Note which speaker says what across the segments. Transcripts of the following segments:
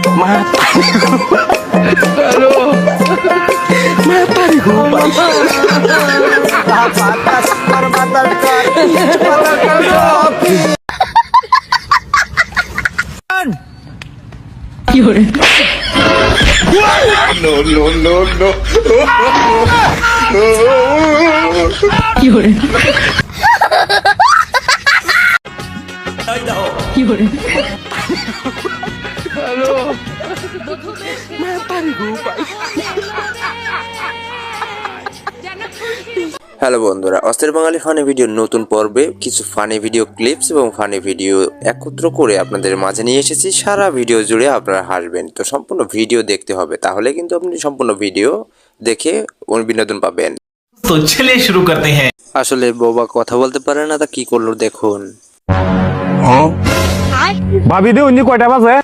Speaker 1: Halo. Mata nih gue. Halo. Mata nih gue.
Speaker 2: Hello বন্ধুরা, অস্থির বাঙালি funny ভিডিওর নতুন পর্বে কিছু ফানি ভিডিও ক্লিপস এবং ফানি ভিডিও একত্র করে আপনাদের মাঝে নিয়ে এসেছি। সারা ভিডিও জুড়ে আপনারা হাসবেন, তো সম্পূর্ণ ভিডিও দেখতে হবে, তাহলে কিন্তু আপনি সম্পূর্ণ ভিডিও দেখে বিনোদন পাবেন।
Speaker 3: তো চলে শুরু করতে হ্যাঁ।
Speaker 2: আসলে বাবা কথা বলতে পারে না, তা কি করলো দেখুন।
Speaker 4: ভাবি দে উনি কয়টা বাজে?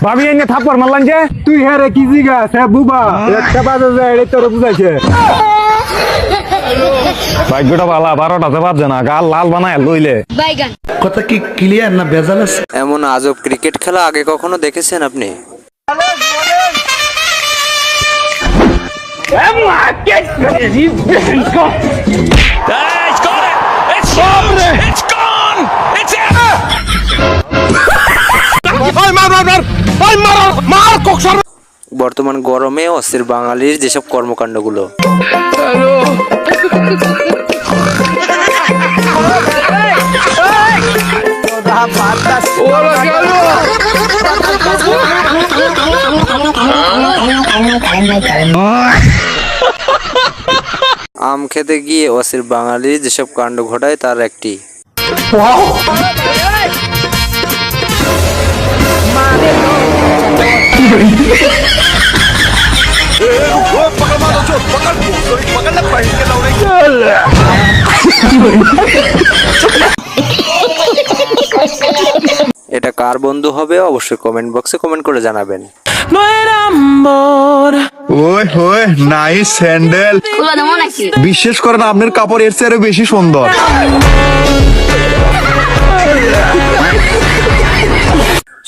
Speaker 4: ভাবি এনে থাপ্পড় মারলাম যে তুই হ্যাঁ রে কি জিগা সে বুবা একটা বাজে যায় এটা তোর বুঝাইছে। ভাগ্যটা ভালো 12টাতে বাজে না, গাল লাল বানায় লইলে।
Speaker 3: কথা কি ক্লিয়ার না ভেজাল আছে?
Speaker 2: এমন আজব ক্রিকেট খেলা আগে কখনো দেখেছেন আপনি? বর্তমান গরমে অস্থির বাঙালির যেসব কর্মকাণ্ডগুলো। আম খেতে গিয়ে অস্থির বাঙালির যেসব কাণ্ড ঘটায় তার একটি। এটা কার বন্ধু হবে অবশ্যই কমেন্ট বক্সে কমেন্ট করে জানাবেন।
Speaker 5: ওই হোয় নাইস স্যান্ডেল, বিশেষ করে না আপনার কাপড় এর চেয়ে বেশি সুন্দর।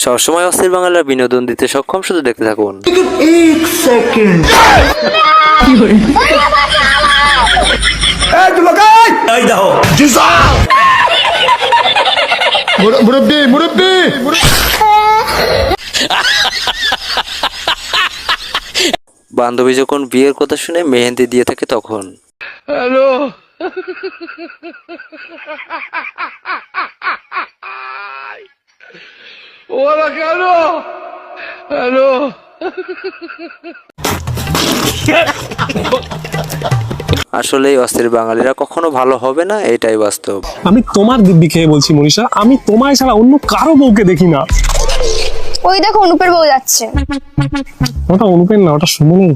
Speaker 2: সবসময় অস্থির বাঙালিরা বিনোদন দিতে সক্ষম, শুধু দেখতে থাকুন।
Speaker 5: মুরব্বি মুরব্বি
Speaker 2: বান্ধবী যখন বিয়ের কথা শুনে মেহেন্দি দিয়ে থাকে তখন।
Speaker 1: হ্যালো। ওরা কেন? হ্যালো।
Speaker 2: আসলে অস্থির বাঙালিরা কখনো ভালো হবে না, এটাই বাস্তব।
Speaker 4: আমি তোমার দিব্যি খেয়ে বলছি মনীষা, আমি তোমায় ছাড়া অন্য কারো বউকে দেখি না।
Speaker 6: ওই দেখো অনুপের বউ যাচ্ছে।
Speaker 4: ওটা অনুপের না, ওটা সুমনের।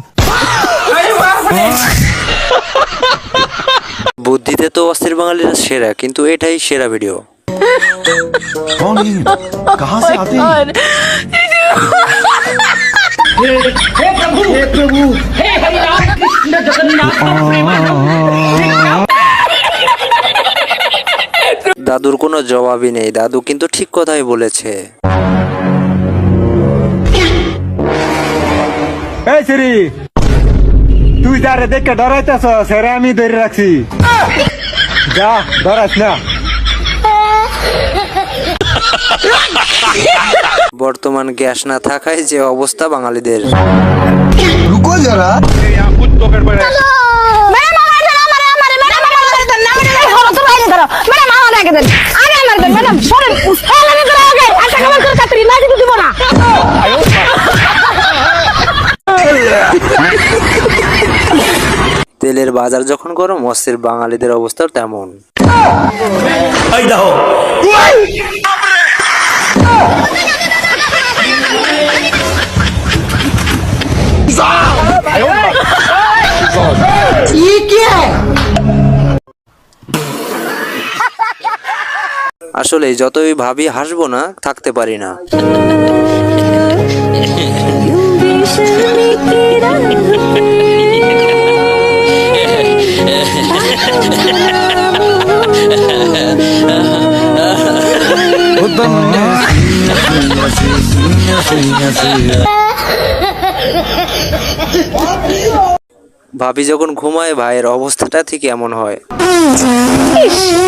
Speaker 2: বুদ্ধিতে তো অস্থির বাঙালিরা সেরা, কিন্তু এটাই সেরা ভিডিও।
Speaker 5: কাহা সে আতে হ্যাঁ?
Speaker 2: দাদুর কোনো জবাবই নেই, দাদু কিন্তু ঠিক কথাই বলেছে।
Speaker 4: এই শ্রী, তুই যারে দেখে ডরাইতেছ সেরে আমি ধরে রাখছি, যা ডরাইস না।
Speaker 2: বর্তমান গ্যাস না থাকায় যে অবস্থা বাঙালিদের।
Speaker 5: রুকো যারা
Speaker 2: তেলের বাজার যখন গরম, অস্থির বাঙালিদের অবস্থা তেমন। আসলে যতই ভাবি হাসবো না, থাকতে পারি না। ভাবি যখন ঘুমায় ভাইয়ের অবস্থাটা ঠিক এমন হয়।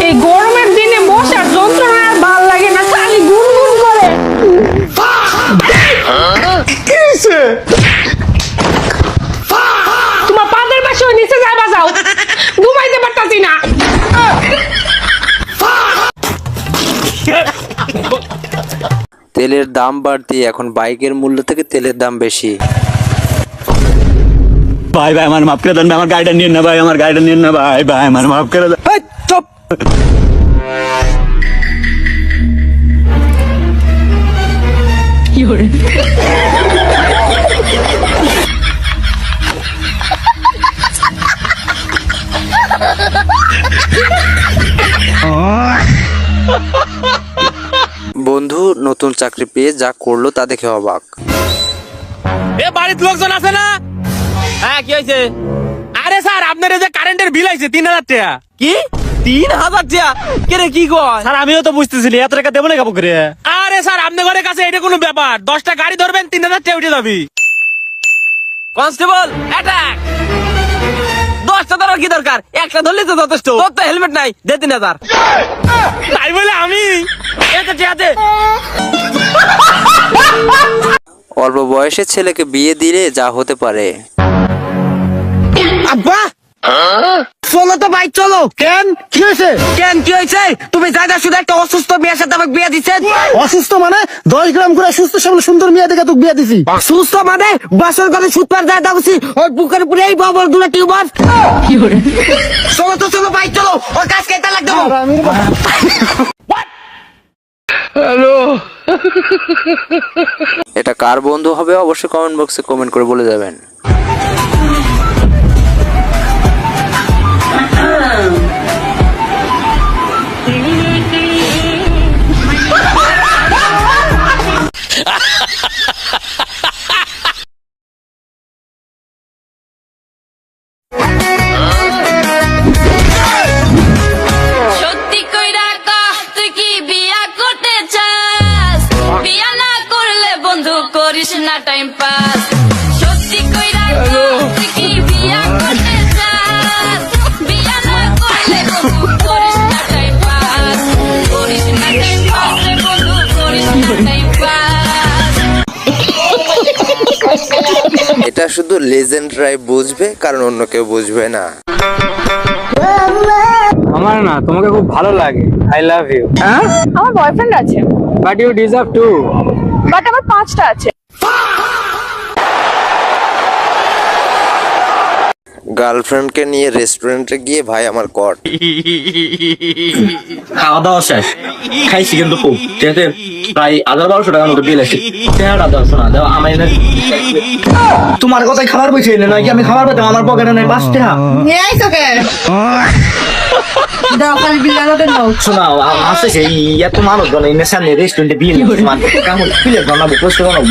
Speaker 7: এই গরমের দিনে বসার যন্ত্রণা আর ভাল লাগে না, খালি গুনগুন করে। তোমার পাদের পাশে ওই নিচে যায় বাজাও, ঘুমাইতে পারতাছি না।
Speaker 2: তেলের দাম বাড়তি, এখন বাইকের মূল্য থেকে তেলের দাম বেশি।
Speaker 4: ভাই ভাই আমার মাফ করে দেন ভাই, আমার গাড়িটা নিন না ভাই, আমার গাড়িটা নিন না ভাই, ভাই আমার মাফ করে দেন। চুপ।
Speaker 2: বন্ধু নতুন চাকরি পেয়ে যা করলো তা দেখে অবাক।
Speaker 8: এ বাড়ির লোকজন আছে না? হ্যাঁ কি হয়েছে? আরে স্যার আপনার এই যে কারেন্টের বিল আইছে 3000 টাকা। কি 3000 টাকা? কে রে কি কয়?
Speaker 4: স্যার আমিও তো বুঝতেছিলি এত টাকা দেবো না কাপড় করে।
Speaker 8: আরে স্যার আপনার ঘরের কাছে এটা কোনো ব্যাপার? 10টা গাড়ি ধরবেন 3000 টাকা উঠে যাবি। Constable attack! 10টা ধরার কি দরকার? একটা ধরলে তো যথেষ্ট। তোর তো হেলমেট নাই, দে 3000। তাই বলে আমি এতে টিয়াতে
Speaker 2: অল্প বয়সে ছেলেকে বিয়ে দিলে যা হতে পারে।
Speaker 8: আব্বা চলো তো ভাই চলো।
Speaker 3: কেন কি হয়েছে?
Speaker 8: কেন কি হয়েছে? তুমি যাইদা শুধু একটা অসুস্থ মেয়ের সাথে আমাকে বিয়ে দিচ্ছেন।
Speaker 3: অসুস্থ মানে 10 গ্রাম করে সুস্থ সবল সুন্দর মেয়ে দেখে তোকে বিয়ে দিছি।
Speaker 8: সুস্থ মানে বাসর ঘরে সুতপার যায় দাবছি ওর বুকের উপরে এই বড় দুটো টিউমার। চলো তো চলো ভাই চলো, ওর কাজ কেটে লাগ দেবো।
Speaker 1: হ্যালো
Speaker 2: এটা কার বন্ধু হবে অবশ্যই কমেন্ট বক্সে কমেন্ট করে বলে যাবেন।
Speaker 9: সত্যি কইরা কহ তুই কি বিয়া করতে চাস? বিয়া না করলে বন্ধু করিস না টাইম পাস। সত্যি কইরা কহ তুই কি বিয়া করতে চাস? বিয়া না করলে বন্ধু করিস না টাইম পাস। করিস না টাইম পাস রে বন্ধু, করিস না টাইম পাস।
Speaker 2: এটা শুধু লেজেন্ডরাই বুঝবে, কারণ অন্য কেউ বুঝবে না।
Speaker 4: আমার না তোমাকে খুব ভালো লাগে, আই লাভ ইউ।
Speaker 7: আমার বয়ফ্রেন্ড আছে,
Speaker 4: but you deserve two.
Speaker 7: But আমার 5টা আছে।
Speaker 2: গার্লফ্রেন্ডকে নিয়ে রেস্টুরেন্টে গিয়ে ভাই আমার কট।
Speaker 10: খাওয়া দাওয়া শেষ, খাইছি কিন্তু খুব, ঠিক আছে? প্রায় 1200 টাকার মতো বিল আছে। টাকাটা দাও, শোনা দাও আমার। তোমার কথাই খাবার বসে এলে নয় কি আমি খাবার পেতাম? আমার পকেটে নেই 5 টাকা। শোনা আছে সেই এত মানুষ জন এই সামনে রেস্টুরেন্টে বিল কেমন বিলের বানাবো, পোস্ট বানাবো।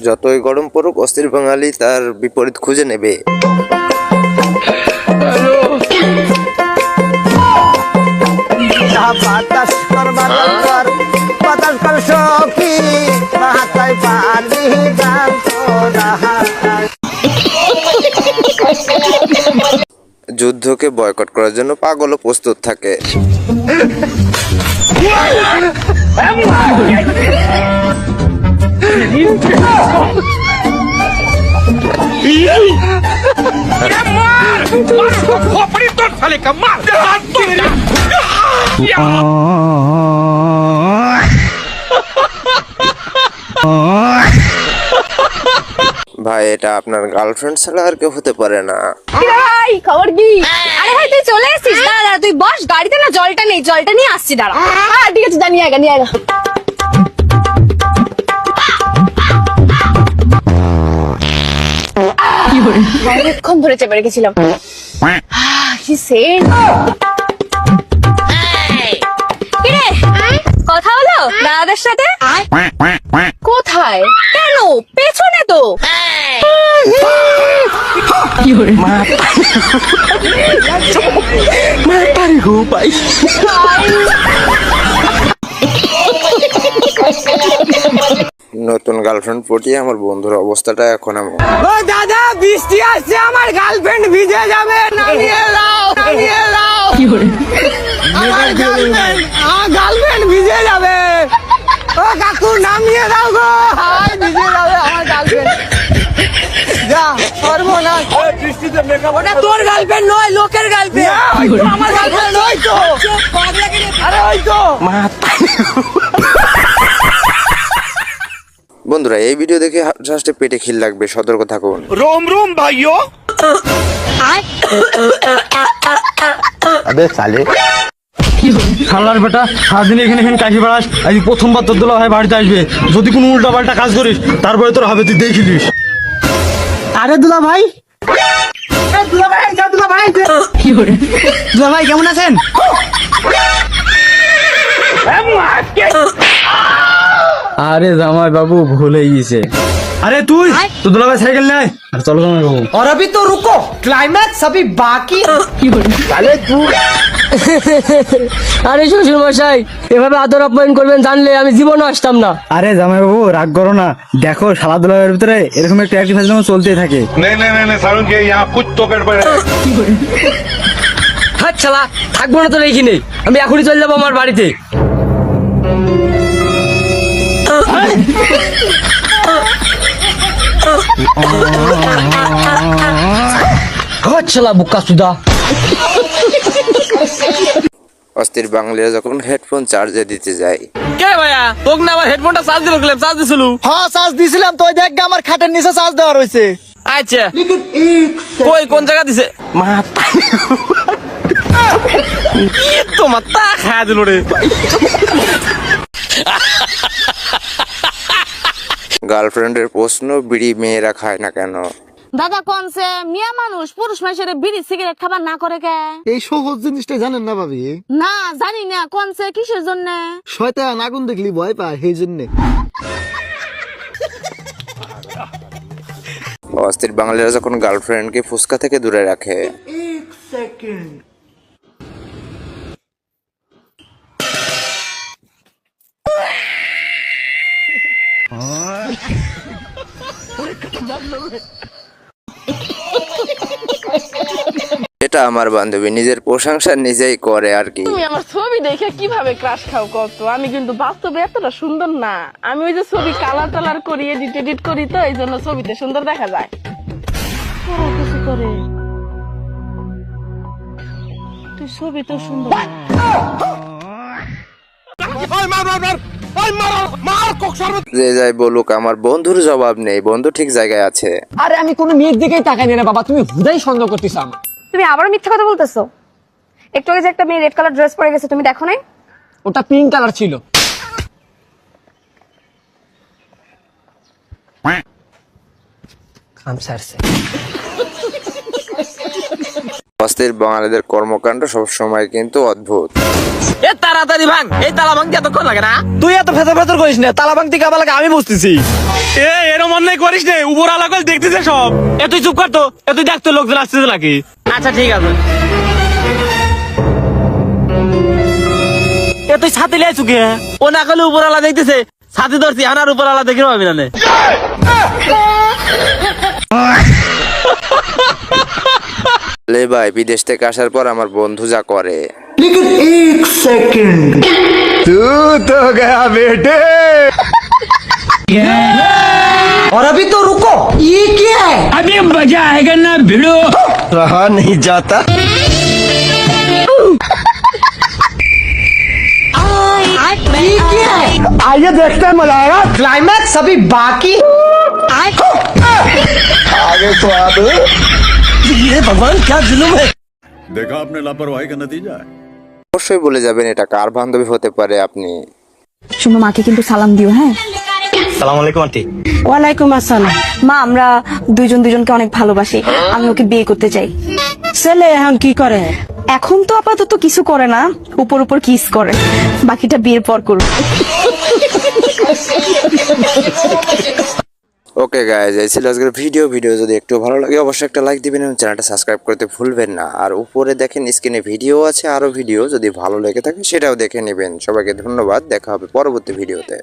Speaker 2: যতই গরম পড়ুক অস্থির বাঙালি তার বিপরীত খুঁজে নেবে। যুদ্ধকে বয়কট করার জন্য পাগলও প্রস্তুত থাকে। ভাই এটা আপনার গার্লফ্রেন্ড ছাড়া আর কেউ হতে পারে না।
Speaker 6: ভাই খবর কি? আরে ভাই তুই চলে এসেছিস, দাঁড়া দাঁড়া, তুই বস, গাড়িতে না জলটা নেই, জলটা নিয়ে আসছি, দাঁড়া। হ্যাঁ ঠিক আছে, জানিয়ে আগে নিয়ে আগে। অনেকক্ষণ ধরে চেপে রেখেছিলাম। কি সেন্ট! কিরে কথা হলো দাদাদের সাথে? কোথায়? কেন? পেছনে তো।
Speaker 2: নতুন গার্লফ্রেন্ড পটিয়ে আমার বন্ধুর অবস্থাটা এখন এমন।
Speaker 8: ও দাদা, বৃষ্টি আসছে, আমার গার্লফ্রেন্ড ভিজে যাবে, নামিয়ে দাও, নামিয়ে দাও। আমার গার্লফ্রেন্ড ভিজে যাবে। ও কাকু, নামিয়ে দাও গো, হাই ভিজে যাবে আমার গার্লফ্রেন্ড। যা, সর্বনাশ। ওটা তোর গার্লফ্রেন্ড নয়, লোকের গার্লফ্রেন্ড। আমার গার্লফ্রেন্ড নয় তো। আরে ওই তো।
Speaker 2: বন্ধুরা, এই ভিডিও দেখে জাস্ট পেটে খিল লাগবে, সতর্ক থাকুন।
Speaker 5: रोम रोम भाइयों।
Speaker 10: শালার বেটা সারাদিন এখানে এখানে কাশি বেড়াস, আজ প্রথমবার তোর দুলা ভাই বাড়িতে আসবে, যদি কোনো উল্টা পাল্টা কাজ করিস তারপরে তোর হবে, তুই দেখিলিস।
Speaker 3: আরে দুলা ভাই, দুলা ভাই, দুলা ভাই, দুলা ভাই কেমন আছেন?
Speaker 10: আরে জামাই বাবু ভুলে গিয়েছে। আরে তুই তো দুলা ভাই সাইকেল নেয়, আর চলো জামাই বাবু।
Speaker 3: और अभी तो रुको, क्लाइमैक्स अभी बाकी।
Speaker 11: আরে শ্বশুর মশাই, এভাবে আদর আপ্যায়ন করবেন জানলে আমি জীবনে আসতাম না।
Speaker 10: আরে জামাই বাবু রাগ করো না, দেখো শালা দুলা ভাইয়ের ভিতরে এরকম একটা অ্যাক্টিভিটি চলতেই থাকে।
Speaker 5: नहीं नहीं नहीं सारुण के यहाँ कुछ तो गड़बड़ है।
Speaker 11: হাত শালা, থাকবো না তো এইখানে, আমি এখনই চলে যাবো আমার বাড়িতে। হাত শালা বুকা সুদা।
Speaker 2: অস্থির বাঙালিরা যখন হেডফোন চার্জে দিতে যায়,
Speaker 8: কে ভাইয়া, তোকে না আমার হেডফোনটা চার্জ দিল, চার্জ দিছিল।
Speaker 3: হ্যাঁ চার্জ দিছিলাম তো, দেখ আমার খাটের নিচে চার্জ দেওয়া রয়েছে।
Speaker 8: আচ্ছা, কই কোন জায়গা দিছে? তোমার তা খাওয়া দিল রে।
Speaker 2: গার্লফ্রেন্ডের প্রশ্ন, বিড়ি মেয়েরা খায় না কেন?
Speaker 6: দাদা কোনছে মিয়া মানুষ পুরুষ মানুষের বিড়ি সিগারেট খাবার না করে কে?
Speaker 3: এই সহজ জিনিসটা জানেন না ভাবি?
Speaker 6: না জানি না, কোনছে কিসের জন্য?
Speaker 3: শয়তান আগুন দেখলি ভয় পায়, সেই জন্য।
Speaker 2: অস্থির বাঙালিরা যখন গার্লফ্রেন্ডকে ফুসকা থেকে দূরে রাখে, এটা আমার বান্ধবী নিজের প্রশংসা নিজেই করে আর কি।
Speaker 7: তুমি আমার ছবি দেখে কিভাবে ক্রাশ খাও কত? আমি কিন্তু বাস্তবে এতটা সুন্দর না। আমি ওই যে ছবি কালার টালার করি, এডিট করি, তো এই জন্য ছবিতে সুন্দর দেখা যায়। কিছু করে তুই ছবি তো সুন্দর।
Speaker 2: যে যাই বলুক, আমার বন্ধুর জবাব নেই, বন্ধু ঠিক জায়গায় আছে।
Speaker 11: আরে আমি কোনো মেয়ের দিকেই তাকাই না বাবা, তুমি হুদাই সন্দেহ করতেছ আমার।
Speaker 6: তুমি আবার মিথ্যা কথা বলতেছো। একটু আগে যে একটা মেয়ে রেড কালার ড্রেস পরে গেছে, তুমি দেখো নাই?
Speaker 11: ওটা পিঙ্ক কালার ছিল।
Speaker 2: অস্থির বাঙালিদের কর্মকাণ্ড সবসময় কিন্তু অদ্ভুত।
Speaker 8: এ তাড়াতাড়ি ভাঙ, এই তালা ভাঙতে এতক্ষণ লাগে না? তুই এত ফেতর ফেতর করিস না, তালা ভাঙতে কাবা লাগে আমি বুঝতেছি। এ এরম অন্যায় করিস না, উপর আলা করে দেখতেছে সব। এ তুই চুপ কর তো, এ তুই দেখ তো লোকজন আসতেছে নাকি। আচ্ছা ঠিক আছে। এ তুই ছাতি লাই চুকে, ও না করলে উপর আলা দেখতেছে, ছাতি ধরছি আনার উপর আলা দেখে পাবি না।
Speaker 2: লে ভাই, বিদেশ থেকে আসার পর আমার বন্ধু যা করে,
Speaker 5: तू तो गया बेटे।
Speaker 3: और अभी तो रुको, ये क्या है?
Speaker 11: अभी मजा आएगा ना भिड़ो।
Speaker 5: रहा नहीं जाता।
Speaker 3: ये क्या है? आइए देखते हैं, मजा आएगा। क्लाइमैक्स अभी बाकी।
Speaker 5: आगे स्वाद।
Speaker 11: ये भगवान क्या जुल्म है।
Speaker 5: देखा आपने लापरवाही का नतीजा है।
Speaker 2: অবশ্যই বলে যাবেন এটা কার বান্ধবী হতে পারে আপনি।
Speaker 6: শুনো, মাকে কিন্তু সালাম দিও। হ্যাঁ,
Speaker 10: সালাম আলাইকুম আন্টি।
Speaker 6: ওয়ালাইকুম আসসালাম। মা, আমরা দুজনকে অনেক ভালোবাসি, আমি ওকে বিয়ে করতে চাই। ছেলে এখন কি করে? এখন তো আপাতত কিছু করে না, উপর উপর কিস করে, বাকিটা বিয়ের পর করবে।
Speaker 2: ওকে গাইজ, এই ছিল আজকের ভিডিও যদি একটু ভালো লাগে অবশ্যই একটা লাইক দিবেন এবং চ্যানেলটা সাবস্ক্রাইব করতে ভুলবেন না। আর উপরে দেখেন স্ক্রিনে ভিডিও আছে, আরো ভিডিও যদি ভালো লেগে থাকে সেটাও দেখে নেবেন। সবাইকে ধন্যবাদ, দেখা হবে পরবর্তী ভিডিওতে।